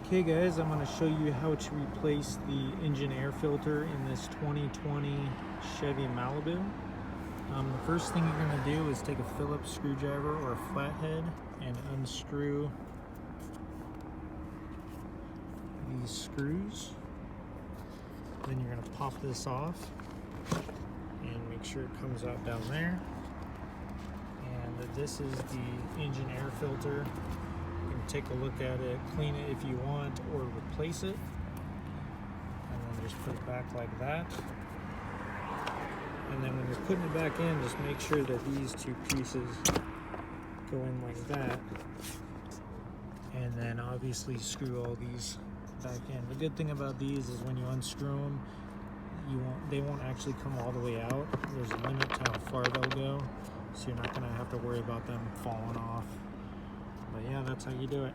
Okay guys, I'm going to show you how to replace the engine air filter in this 2020 Chevy Malibu. The first thing you're going to do is take a Phillips screwdriver or a flathead and unscrew these screws. Then you're going to pop this off and make sure it comes out down there. And this is the engine air filter. You can take a look at it, clean it if you want, or replace it. And then just put it back like that. And then when you're putting it back in, just make sure that these two pieces go in like that. And then obviously screw all these back in. The good thing about these is when you unscrew them, they won't actually come all the way out. There's a limit to how far they'll go, so you're not going to have to worry about them falling off. But yeah, that's how you do it.